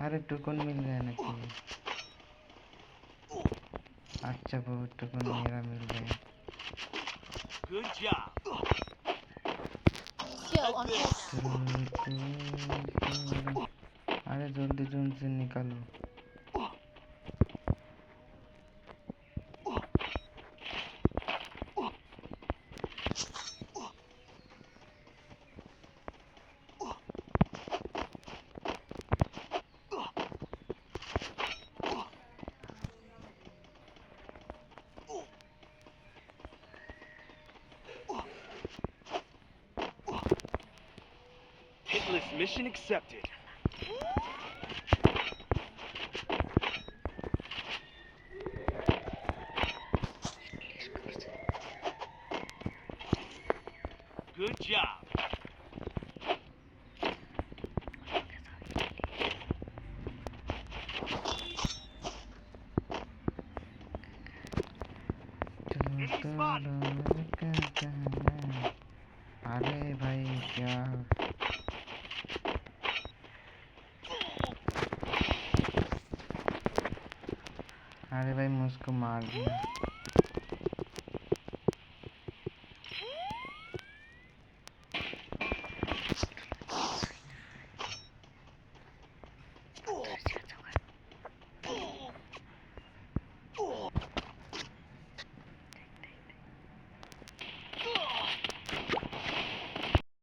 अरे टोकन मिल गया ना कि अच्छा बहुत टोकन मेरा मिल गया Good job. Kill on Head horse. अरे जल्दी जोन से निकालो Hitless mission accepted.